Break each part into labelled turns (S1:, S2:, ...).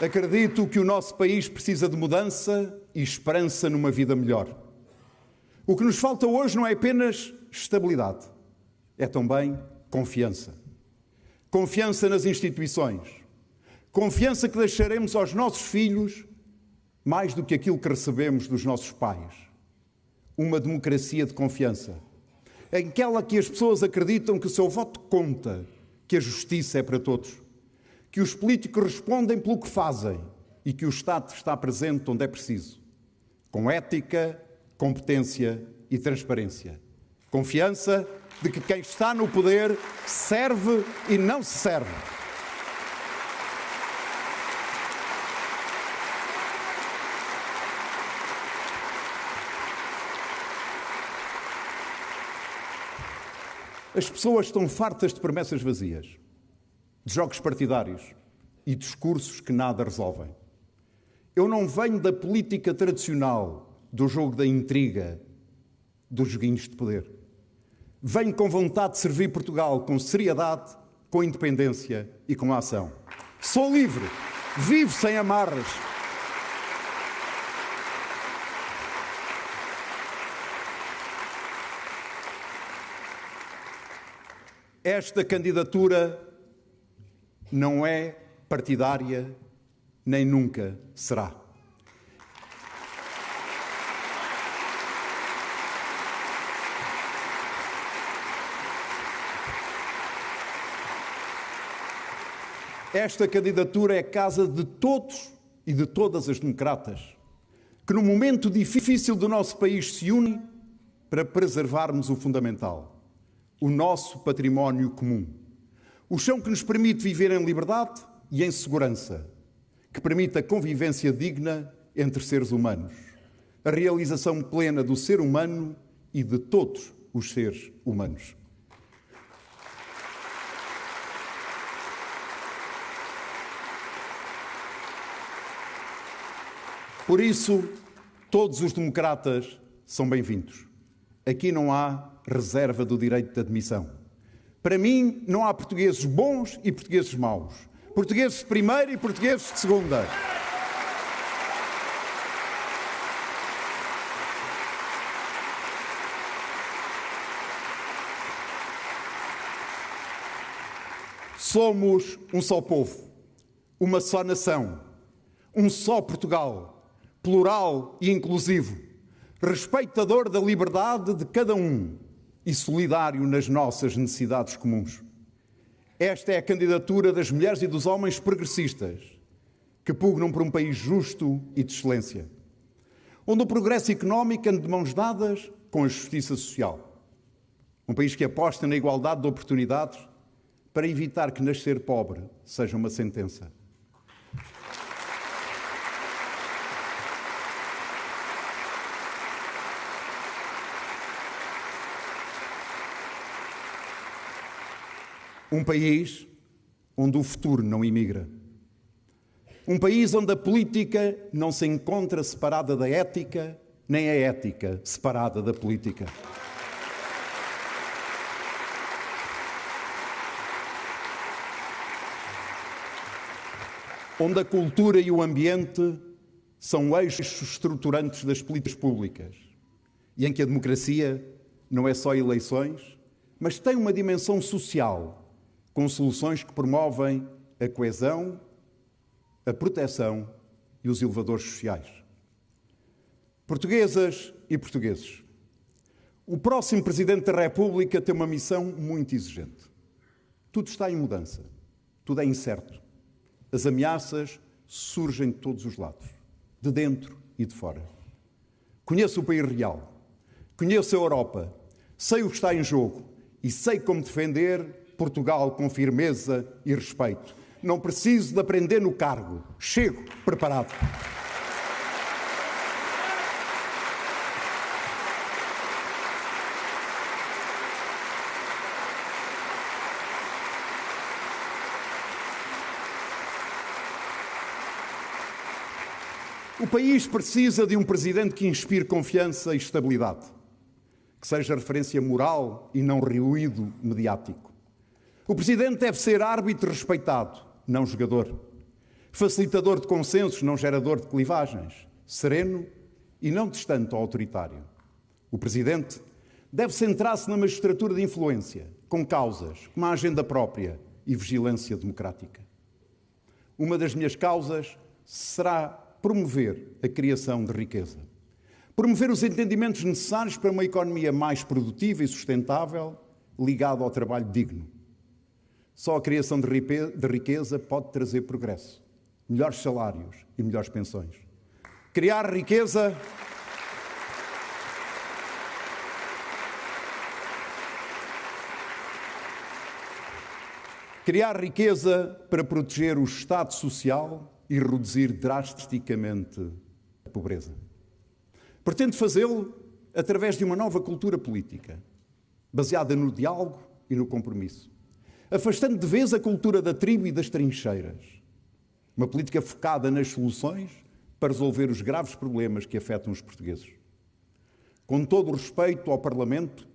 S1: Acredito que o nosso país precisa de mudança e esperança numa vida melhor. O que nos falta hoje não é apenas estabilidade, é também confiança. Confiança nas instituições. Confiança que deixaremos aos nossos filhos mais do que aquilo que recebemos dos nossos pais. Uma democracia de confiança, em aquela que as pessoas acreditam que o seu voto conta, que a justiça é para todos, que os políticos respondem pelo que fazem e que o Estado está presente onde é preciso, com ética, competência e transparência. Confiança de que quem está no poder serve e não se serve. As pessoas estão fartas de promessas vazias, de jogos partidários e discursos que nada resolvem. Eu não venho da política tradicional, do jogo da intriga, dos joguinhos de poder. Venho com vontade de servir Portugal com seriedade, com independência e com ação. Sou livre, vivo sem amarras. Esta candidatura não é partidária, nem nunca será. Esta candidatura é a casa de todos e de todas as democratas, que no momento difícil do nosso país se unem para preservarmos o fundamental. O nosso património comum. O chão que nos permite viver em liberdade e em segurança, que permite a convivência digna entre seres humanos, a realização plena do ser humano e de todos os seres humanos. Por isso, todos os democratas são bem-vindos. Aqui não há reserva do direito de admissão. Para mim, não há portugueses bons e portugueses maus. Portugueses de primeira e portugueses de segunda. Somos um só povo, uma só nação, um só Portugal, plural e inclusivo, respeitador da liberdade de cada um e solidário nas nossas necessidades comuns. Esta é a candidatura das mulheres e dos homens progressistas que pugnam por um país justo e de excelência, onde o progresso económico anda de mãos dadas com a justiça social. Um país que aposta na igualdade de oportunidades para evitar que nascer pobre seja uma sentença. Um país onde o futuro não imigra. Um país onde a política não se encontra separada da ética, nem a ética separada da política. Onde a cultura e o ambiente são eixos estruturantes das políticas públicas e em que a democracia não é só eleições, mas tem uma dimensão social, com soluções que promovem a coesão, a proteção e os elevadores sociais. Portuguesas e portugueses, o próximo Presidente da República tem uma missão muito exigente. Tudo está em mudança, tudo é incerto. As ameaças surgem de todos os lados, de dentro e de fora. Conheço o país real, conheço a Europa, sei o que está em jogo e sei como defender Portugal com firmeza e respeito. Não preciso de aprender no cargo. Chego preparado. O país precisa de um presidente que inspire confiança e estabilidade, que seja referência moral e não ruído mediático. O presidente deve ser árbitro respeitado, não jogador. facilitador de consensos, não gerador de clivagens, sereno e não distante ou autoritário. O Presidente deve centrar-se na magistratura de influência, com causas, com uma agenda própria e vigilância democrática. Uma das minhas causas será promover a criação de riqueza. Promover os entendimentos necessários para uma economia mais produtiva e sustentável, ligada ao trabalho digno. Só a criação de riqueza pode trazer progresso, melhores salários e melhores pensões. Criar riqueza para proteger o Estado Social e reduzir drasticamente a pobreza. Pretendo fazê-lo através de uma nova cultura política, baseada no diálogo e no compromisso, afastando de vez a cultura da tribo e das trincheiras. Uma política focada nas soluções para resolver os graves problemas que afetam os portugueses. Com todo o respeito ao Parlamento,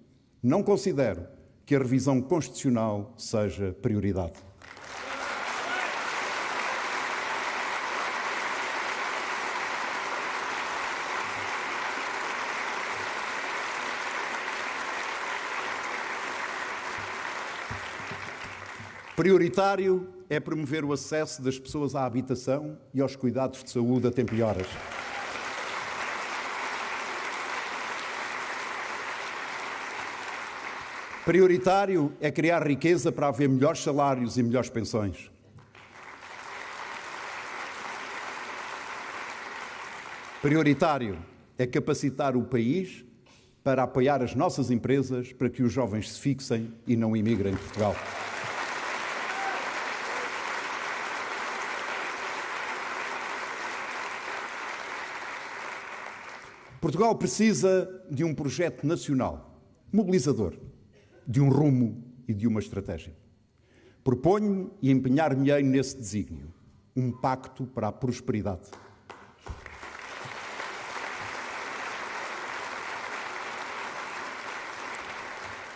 S1: não considero que a revisão constitucional seja prioridade. Prioritário é promover o acesso das pessoas à habitação e aos cuidados de saúde a tempo e horas. Prioritário é criar riqueza para haver melhores salários e melhores pensões. Prioritário é capacitar o país para apoiar as nossas empresas para que os jovens se fixem e não imigrem de Portugal. Portugal precisa de um projeto nacional, mobilizador, de um rumo e de uma estratégia. Proponho e empenhar-me-ei nesse desígnio, um pacto para a prosperidade.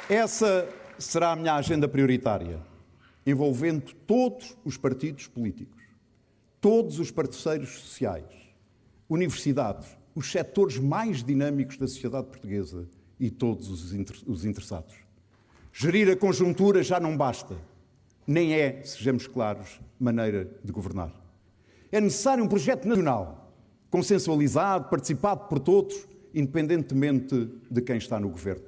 S1: Essa será a minha agenda prioritária, envolvendo todos os partidos políticos, todos os parceiros sociais, universidades, os setores mais dinâmicos da sociedade portuguesa e todos os interessados. Gerir a conjuntura já não basta, nem é, sejamos claros, maneira de governar. É necessário um projeto nacional, consensualizado, participado por todos, independentemente de quem está no governo.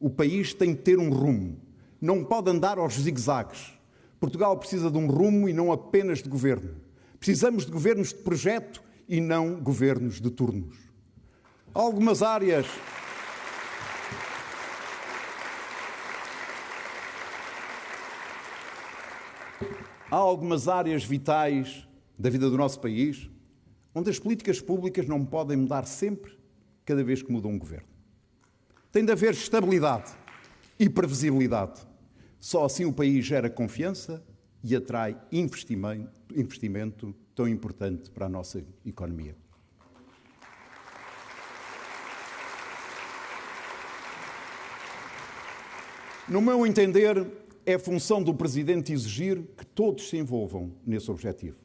S1: O país tem de ter um rumo, não pode andar aos zigue-zagues. Portugal precisa de um rumo e não apenas de governo. Precisamos de governos de projeto e não governos de turnos. Há algumas áreas vitais da vida do nosso país onde as políticas públicas não podem mudar sempre, cada vez que muda um governo. Tem de haver estabilidade e previsibilidade. Só assim o país gera confiança e atrai investimento tão importante para a nossa economia. No meu entender, é função do Presidente exigir que todos se envolvam nesse objetivo,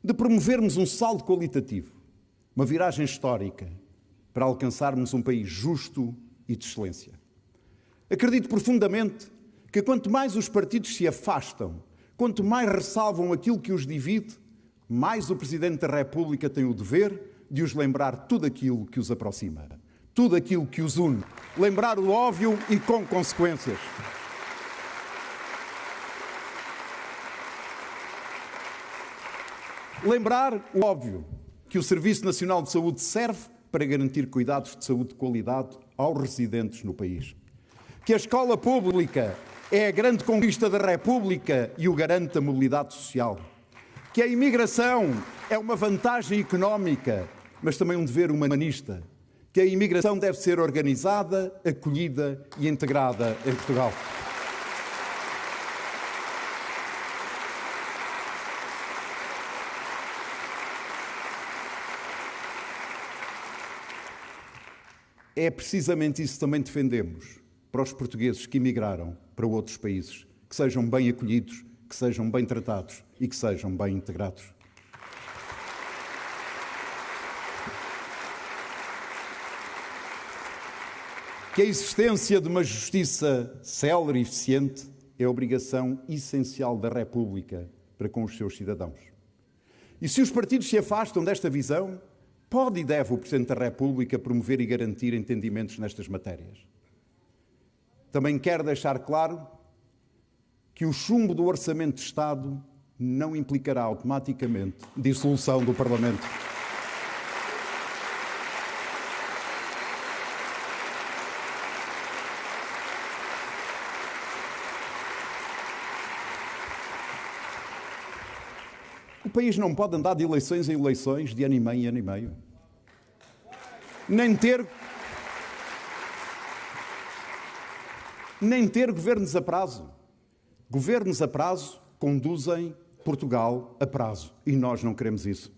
S1: de promovermos um salto qualitativo, uma viragem histórica, para alcançarmos um país justo e de excelência. Acredito profundamente que quanto mais os partidos se afastam, quanto mais ressalvam aquilo que os divide, mais o Presidente da República tem o dever de os lembrar tudo aquilo que os aproxima, tudo aquilo que os une. Lembrar o óbvio e com consequências. Lembrar o óbvio, que o Serviço Nacional de Saúde serve para garantir cuidados de saúde de qualidade aos residentes no país. Que a escola pública é a grande conquista da República e o garante da mobilidade social. Que a imigração é uma vantagem económica, mas também um dever humanista. Que a imigração deve ser organizada, acolhida e integrada em Portugal. É precisamente isso que também defendemos para os portugueses que emigraram para outros países, que sejam bem acolhidos, que sejam bem tratados e que sejam bem integrados. que a existência de uma justiça célere e eficiente é obrigação essencial da República para com os seus cidadãos. E se os partidos se afastam desta visão, pode e deve o Presidente da República promover e garantir entendimentos nestas matérias. Também quero deixar claro que o chumbo do Orçamento de Estado não implicará automaticamente dissolução do Parlamento. O país não pode andar de eleições em eleições, de ano e meio. Nem ter governos a prazo. Governos a prazo conduzem Portugal a prazo. E nós não queremos isso.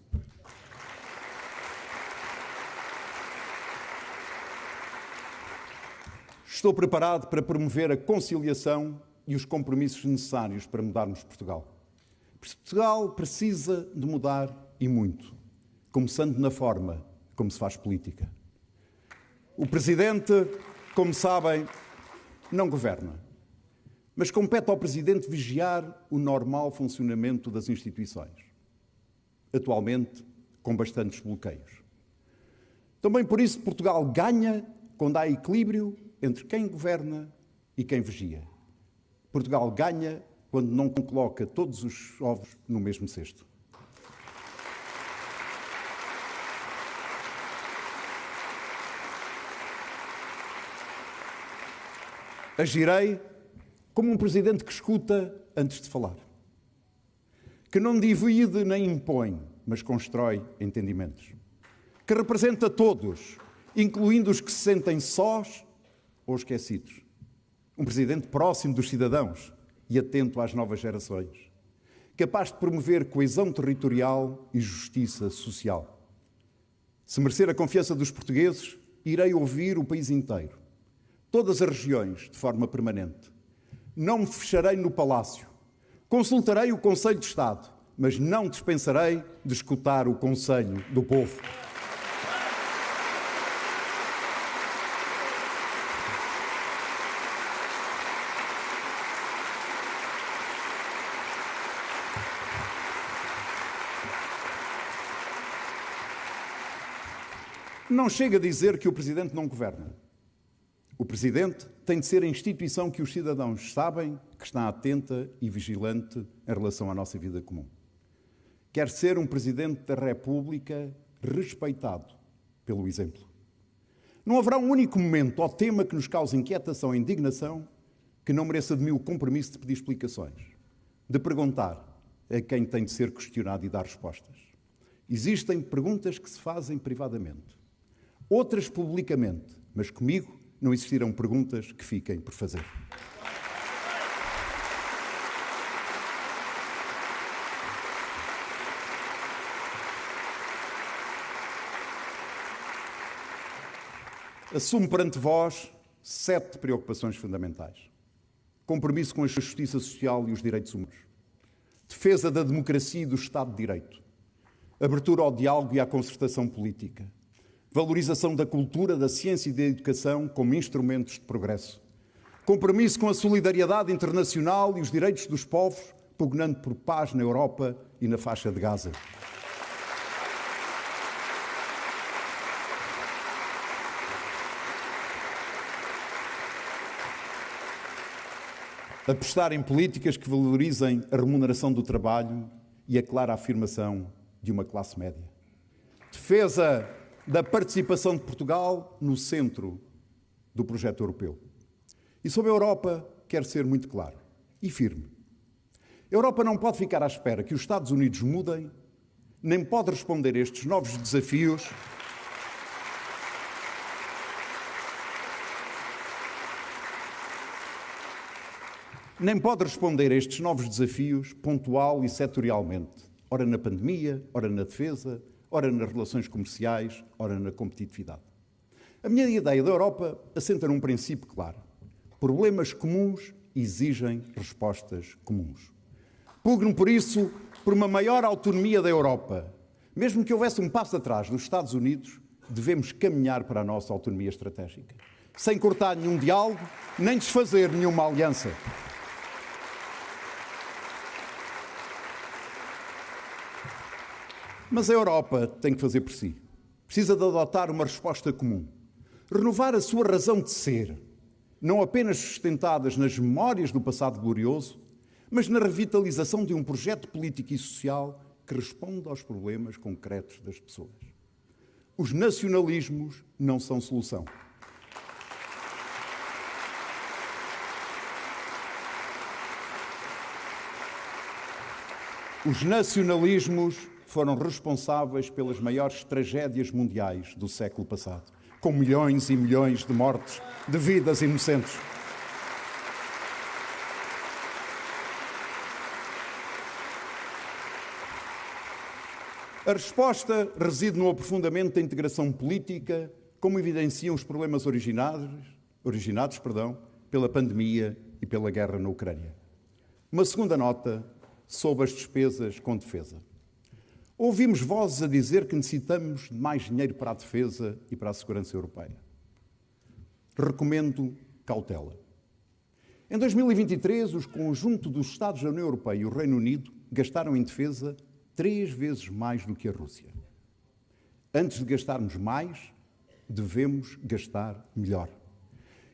S1: Estou preparado para promover a conciliação e os compromissos necessários para mudarmos Portugal. Portugal precisa de mudar e muito, começando na forma como se faz política. O Presidente, como sabem, não governa, mas compete ao Presidente vigiar o normal funcionamento das instituições, atualmente com bastantes bloqueios. Também por isso Portugal ganha quando há equilíbrio entre quem governa e quem vigia. Portugal ganha quando não coloca todos os ovos no mesmo cesto. Agirei como um presidente que escuta antes de falar, que não divide nem impõe, mas constrói entendimentos, que representa todos, incluindo os que se sentem sós ou esquecidos. Um presidente próximo dos cidadãos e atento às novas gerações, capaz de promover coesão territorial e justiça social. Se merecer a confiança dos portugueses, irei ouvir o país inteiro, todas as regiões, de forma permanente. Não me fecharei no palácio. Consultarei o Conselho de Estado, mas não dispensarei de escutar o conselho do povo. Não chega a dizer que o Presidente não governa. O Presidente tem de ser a instituição que os cidadãos sabem que está atenta e vigilante em relação à nossa vida comum. Quer ser um Presidente da República respeitado pelo exemplo. Não haverá um único momento ou tema que nos cause inquietação ou indignação que não mereça de mim o compromisso de pedir explicações, de perguntar a quem tem de ser questionado e dar respostas. Existem perguntas que se fazem privadamente, outras publicamente, mas comigo não existirão perguntas que fiquem por fazer. Assumo perante vós 7 preocupações fundamentais. Compromisso com a justiça social e os direitos humanos. Defesa da democracia e do Estado de Direito. Abertura ao diálogo e à concertação política. Valorização da cultura, da ciência e da educação como instrumentos de progresso. Compromisso com a solidariedade internacional e os direitos dos povos, pugnando por paz na Europa e na faixa de Gaza. Apostar em políticas que valorizem a remuneração do trabalho e a clara afirmação de uma classe média. Defesa da participação de Portugal no centro do projeto europeu. E sobre a Europa, quero ser muito claro e firme. A Europa não pode ficar à espera que os Estados Unidos mudem, nem pode responder a estes novos desafios pontual e setorialmente, ora na pandemia, ora na defesa, ora nas relações comerciais, ora na competitividade. A minha ideia da Europa assenta num princípio claro. Problemas comuns exigem respostas comuns. Pugno, por isso, por uma maior autonomia da Europa. Mesmo que houvesse um passo atrás dos Estados Unidos, devemos caminhar para a nossa autonomia estratégica. sem cortar nenhum diálogo, nem desfazer nenhuma aliança. Mas a Europa tem que fazer por si. Precisa de adotar uma resposta comum. Renovar a sua razão de ser, não apenas sustentadas nas memórias do passado glorioso, mas na revitalização de um projeto político e social que responda aos problemas concretos das pessoas. Os nacionalismos não são solução. Os nacionalismos foram responsáveis pelas maiores tragédias mundiais do século passado, com milhões e milhões de mortes, de vidas inocentes. A resposta reside no aprofundamento da integração política, como evidenciam os problemas originados pela pandemia e pela guerra na Ucrânia. Uma segunda nota sobre as despesas com defesa. Ouvimos vozes a dizer que necessitamos de mais dinheiro para a defesa e para a segurança europeia. Recomendo cautela. Em 2023, o conjunto dos Estados da União Europeia e o Reino Unido gastaram em defesa 3 vezes mais do que a Rússia. Antes de gastarmos mais, devemos gastar melhor.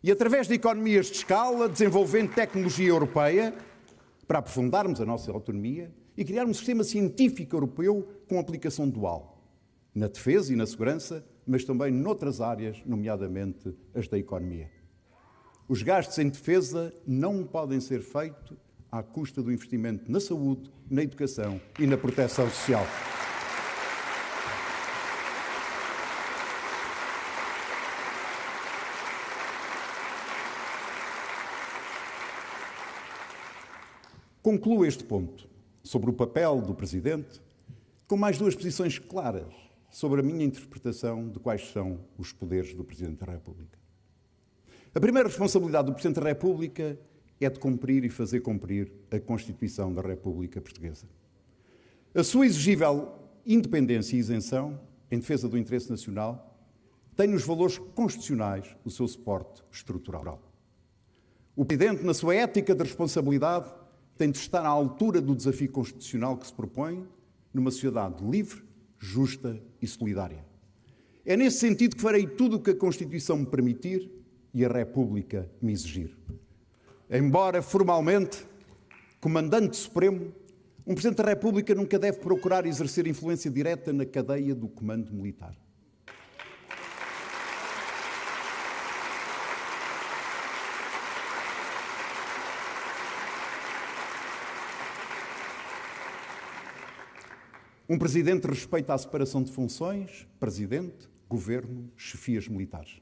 S1: E através de economias de escala, desenvolvendo tecnologia europeia, para aprofundarmos a nossa autonomia e criar um sistema científico europeu com aplicação dual, na defesa e na segurança, mas também noutras áreas, nomeadamente as da economia. Os gastos em defesa não podem ser feitos à custa do investimento na saúde, na educação e na proteção social. Concluo este ponto sobre o papel do Presidente com mais 2 posições claras sobre a minha interpretação de quais são os poderes do Presidente da República. A primeira responsabilidade do Presidente da República é de cumprir e fazer cumprir a Constituição da República Portuguesa. A sua exigível independência e isenção em defesa do interesse nacional tem nos valores constitucionais o seu suporte estrutural. O Presidente, na sua ética de responsabilidade, tem de estar à altura do desafio constitucional que se propõe numa sociedade livre, justa e solidária. É nesse sentido que farei tudo o que a Constituição me permitir e a República me exigir. Embora formalmente Comandante Supremo, um Presidente da República nunca deve procurar exercer influência direta na cadeia do comando militar. Um Presidente respeita a separação de funções, Presidente, Governo, chefias militares.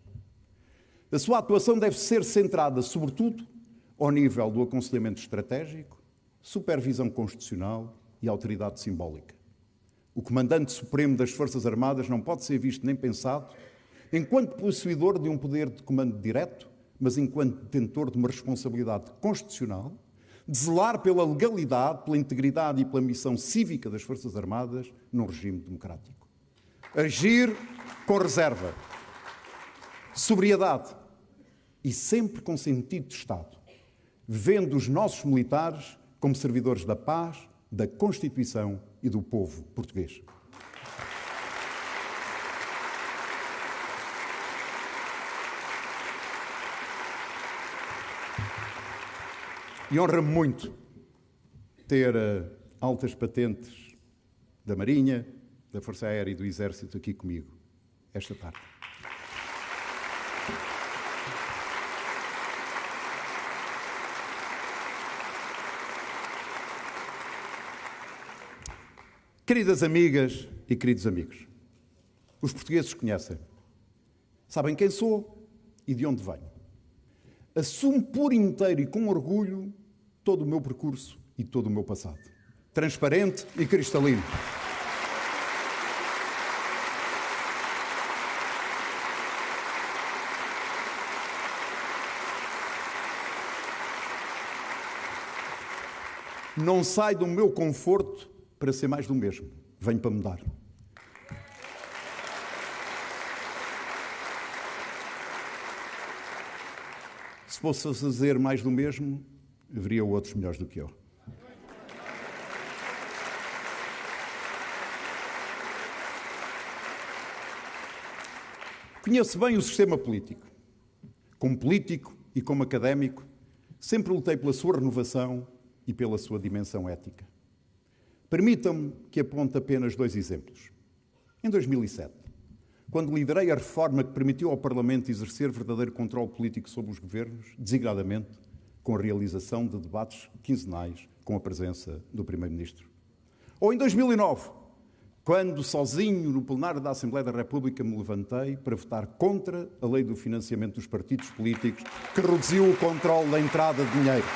S1: A sua atuação deve ser centrada, sobretudo, ao nível do aconselhamento estratégico, supervisão constitucional e autoridade simbólica. O Comandante Supremo das Forças Armadas não pode ser visto nem pensado enquanto possuidor de um poder de comando direto, mas enquanto detentor de uma responsabilidade constitucional, de zelar pela legalidade, pela integridade e pela missão cívica das Forças Armadas num regime democrático. Agir com reserva, sobriedade e sempre com sentido de Estado, vendo os nossos militares como servidores da paz, da Constituição e do povo português. E honra-me muito ter altas patentes da Marinha, da Força Aérea e do Exército aqui comigo esta tarde. Queridas amigas e queridos amigos, os portugueses conhecem, sabem quem sou e de onde venho. Assumo por inteiro e com orgulho todo o meu percurso e todo o meu passado. Transparente e cristalino. Não saio do meu conforto para ser mais do mesmo. Venho para mudar. Se fosse fazer mais do mesmo, haveria outros melhores do que eu. Conheço bem o sistema político. Como político e como académico, sempre lutei pela sua renovação e pela sua dimensão ética. Permitam-me que aponte apenas 2 exemplos. Em 2007, quando liderei a reforma que permitiu ao Parlamento exercer verdadeiro controle político sobre os governos, designadamente com a realização de debates quinzenais com a presença do Primeiro-Ministro. Ou em 2009, quando, sozinho, no plenário da Assembleia da República, me levantei para votar contra a lei do financiamento dos partidos políticos, que reduziu o controle da entrada de dinheiro.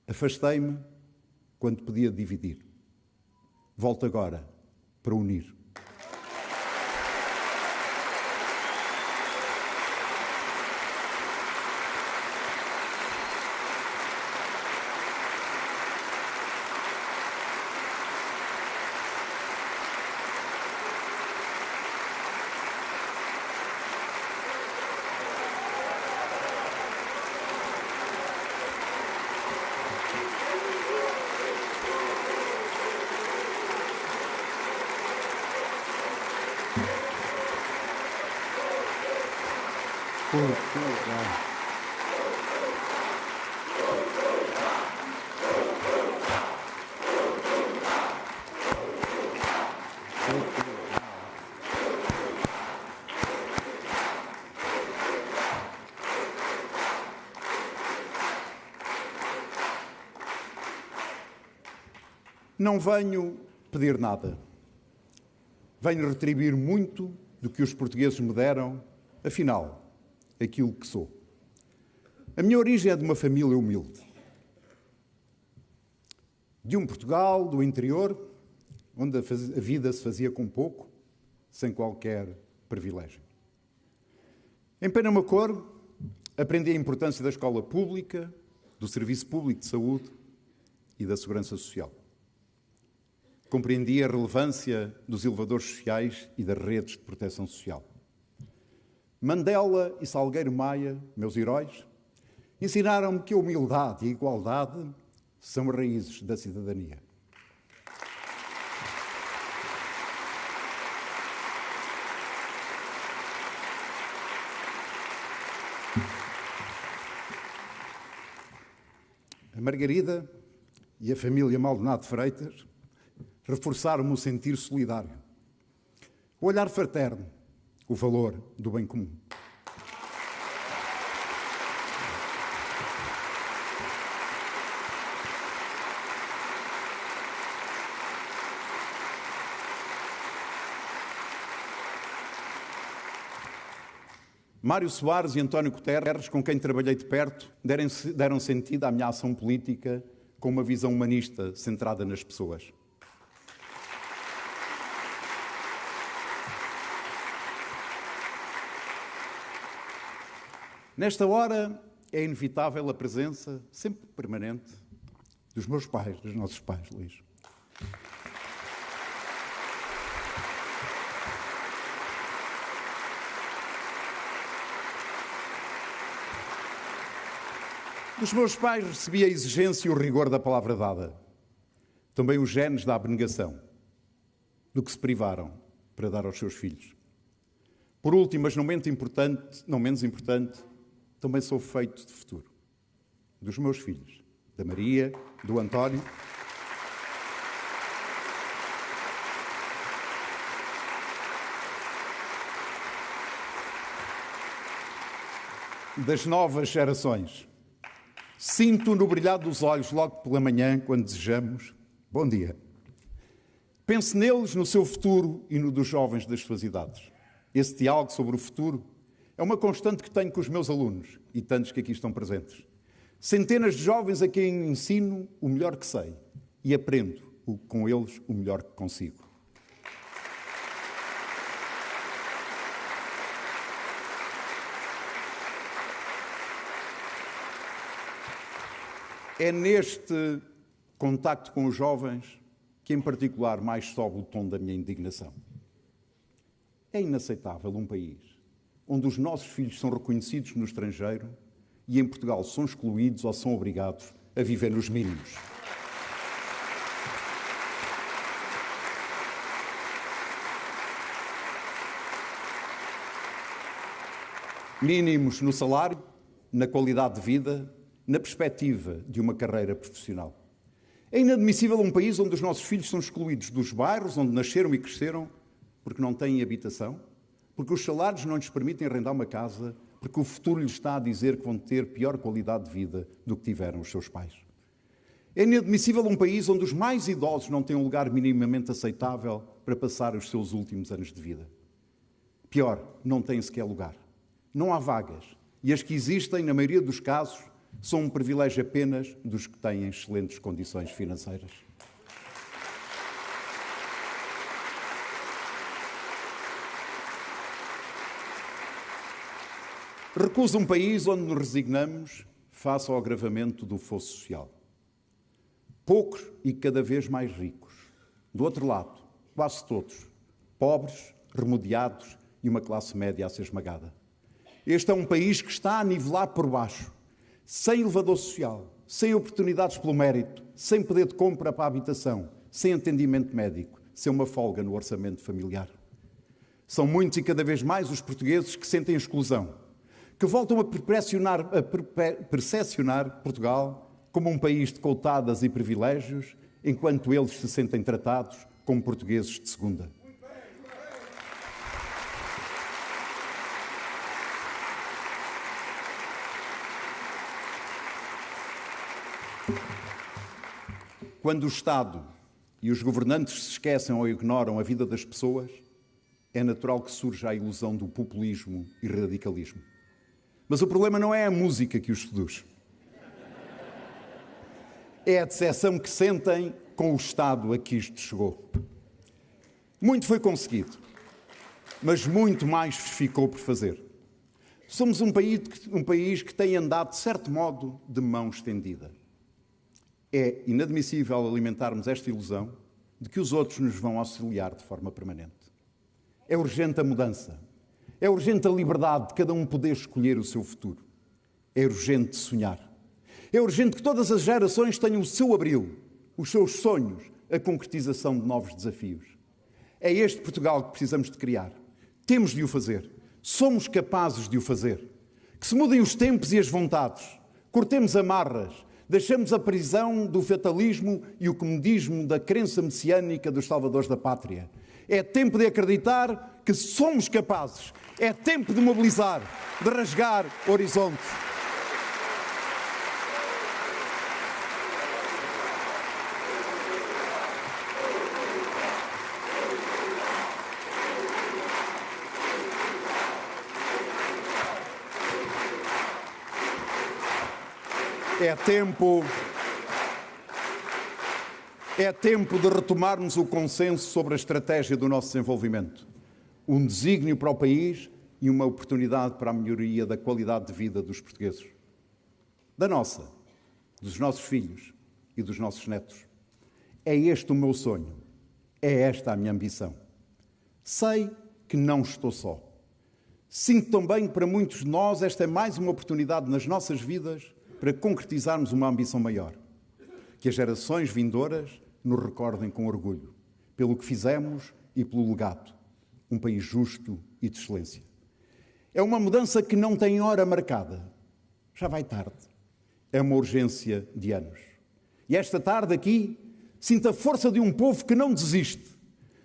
S1: Afastei-me quando podia dividir. Volto agora para unir. Não venho pedir nada. Venho retribuir muito do que os portugueses me deram, afinal, aquilo que sou. A minha origem é de uma família humilde. De um Portugal, do interior, onde a vida se fazia com pouco, sem qualquer privilégio. Em Penamacor, aprendi a importância da escola pública, do serviço público de saúde e da segurança social. Compreendi a relevância dos elevadores sociais e das redes de proteção social. Mandela e Salgueiro Maia, meus heróis, ensinaram-me que a humildade e a igualdade são as raízes da cidadania. A Margarida e a família Maldonado Freitas reforçaram-me o sentir solidário, o olhar fraterno, o valor do bem comum. Mário Soares e António Guterres, com quem trabalhei de perto, deram sentido à minha ação política com uma visão humanista centrada nas pessoas. Nesta hora é inevitável a presença, sempre permanente, dos meus pais, dos nossos pais, Luís. Dos meus pais recebi a exigência e o rigor da palavra dada. Também os genes da abnegação, do que se privaram para dar aos seus filhos. Por último, mas não menos importante, também sou feito de futuro. Dos meus filhos, da Maria, do António. Das novas gerações. Sinto no brilhar dos olhos logo pela manhã, quando desejamos bom dia. Pense neles, no seu futuro e no dos jovens das suas idades. Esse diálogo sobre o futuro é uma constante que tenho com os meus alunos e tantos que aqui estão presentes. Centenas de jovens a quem ensino o melhor que sei e aprendo com eles o melhor que consigo. É neste contacto com os jovens, que em particular mais sobe o tom da minha indignação. É inaceitável um país onde os nossos filhos são reconhecidos no estrangeiro e em Portugal são excluídos ou são obrigados a viver nos mínimos. Mínimos no salário, na qualidade de vida, na perspectiva de uma carreira profissional. É inadmissível um país onde os nossos filhos são excluídos dos bairros onde nasceram e cresceram porque não têm habitação, porque os salários não lhes permitem arrendar uma casa, porque o futuro lhes está a dizer que vão ter pior qualidade de vida do que tiveram os seus pais. É inadmissível um país onde os mais idosos não têm um lugar minimamente aceitável para passar os seus últimos anos de vida. Pior, não têm sequer lugar. Não há vagas. E as que existem, na maioria dos casos, são um privilégio apenas dos que têm excelentes condições financeiras. Recusa um país onde nos resignamos face ao agravamento do fosso social. Poucos e cada vez mais ricos. Do outro lado, quase todos, pobres, remediados e uma classe média a ser esmagada. Este é um país que está a nivelar por baixo, sem elevador social, sem oportunidades pelo mérito, sem poder de compra para a habitação, sem atendimento médico, sem uma folga no orçamento familiar. São muitos e cada vez mais os portugueses que sentem exclusão, que voltam a percepcionar Portugal como um país de coutadas e privilégios, enquanto eles se sentem tratados como portugueses de segunda. Quando o Estado e os governantes se esquecem ou ignoram a vida das pessoas, é natural que surja a ilusão do populismo e radicalismo. Mas o problema não é a música que os seduz. É a decepção que sentem com o Estado a que isto chegou. Muito foi conseguido, mas muito mais ficou por fazer. Somos um país que tem andado, de certo modo, de mão estendida. É inadmissível alimentarmos esta ilusão de que os outros nos vão auxiliar de forma permanente. É urgente a mudança. É urgente a liberdade de cada um poder escolher o seu futuro. É urgente sonhar. É urgente que todas as gerações tenham o seu abril, os seus sonhos, a concretização de novos desafios. É este Portugal que precisamos de criar. Temos de o fazer. Somos capazes de o fazer. Que se mudem os tempos e as vontades. Cortemos amarras. Deixamos a prisão do fatalismo e o comodismo da crença messiânica dos salvadores da pátria. É tempo de acreditar que somos capazes. É tempo de mobilizar, de rasgar horizontes. É tempo de retomarmos o consenso sobre a estratégia do nosso desenvolvimento. Um desígnio para o país e uma oportunidade para a melhoria da qualidade de vida dos portugueses. Da nossa, dos nossos filhos e dos nossos netos. É este o meu sonho. É esta a minha ambição. Sei que não estou só. Sinto também que para muitos de nós esta é mais uma oportunidade nas nossas vidas para concretizarmos uma ambição maior. Que as gerações vindouras nos recordem com orgulho pelo que fizemos e pelo legado. Um país justo e de excelência. É uma mudança que não tem hora marcada. Já vai tarde. É uma urgência de anos. E esta tarde aqui, sinto a força de um povo que não desiste.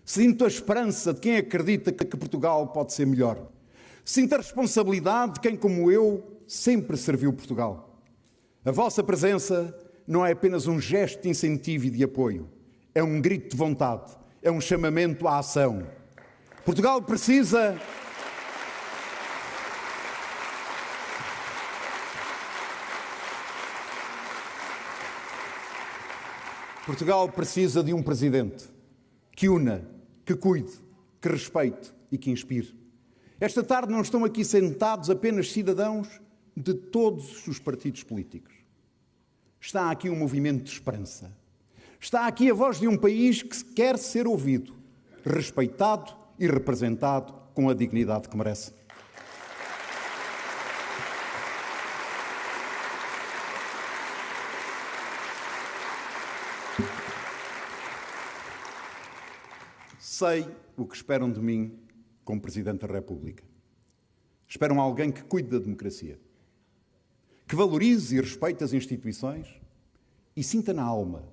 S1: Sinto a esperança de quem acredita que Portugal pode ser melhor. Sinto a responsabilidade de quem, como eu, sempre serviu Portugal. A vossa presença não é apenas um gesto de incentivo e de apoio. É um grito de vontade. É um chamamento à ação. Portugal precisa... Portugal precisa de um presidente que una, que cuide, que respeite e que inspire. Esta tarde não estão aqui sentados apenas cidadãos de todos os partidos políticos. Está aqui um movimento de esperança. Está aqui a voz de um país que quer ser ouvido, respeitado e representado com a dignidade que merece. Sei o que esperam de mim como Presidente da República. Esperam alguém que cuide da democracia, que valorize e respeite as instituições e sinta na alma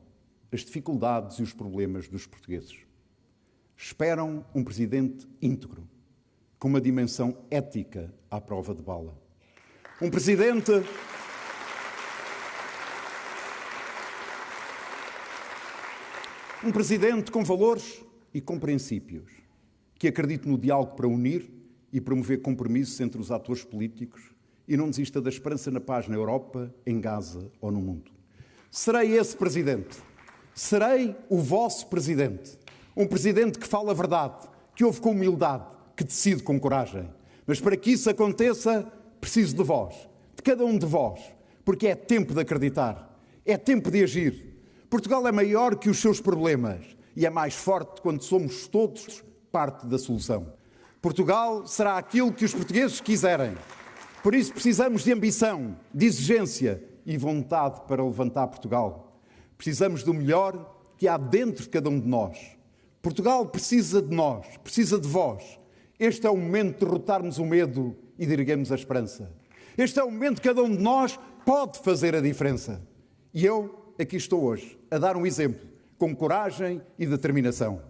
S1: as dificuldades e os problemas dos portugueses. Esperam um Presidente íntegro, com uma dimensão ética à prova de bala. Um Presidente com valores e com princípios, que acredite no diálogo para unir e promover compromissos entre os atores políticos e não desista da esperança na paz na Europa, em Gaza ou no mundo. Serei esse Presidente. Serei o vosso Presidente. Um Presidente que fala a verdade, que ouve com humildade, que decide com coragem. Mas para que isso aconteça, preciso de vós, de cada um de vós, porque é tempo de acreditar, é tempo de agir. Portugal é maior que os seus problemas e é mais forte quando somos todos parte da solução. Portugal será aquilo que os portugueses quiserem. Por isso precisamos de ambição, de exigência e vontade para levantar Portugal. Precisamos do melhor que há dentro de cada um de nós. Portugal precisa de nós, precisa de vós. Este é o momento de derrotarmos o medo e de erguermos a esperança. Este é o momento que cada um de nós pode fazer a diferença. E eu aqui estou hoje a dar um exemplo, com coragem e determinação.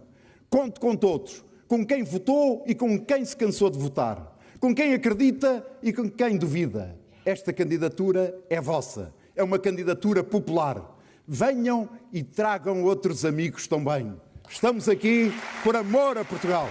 S1: Conto com todos, com quem votou e com quem se cansou de votar, com quem acredita e com quem duvida. Esta candidatura é vossa, é uma candidatura popular. Venham e tragam outros amigos também. Estamos aqui por amor a Portugal.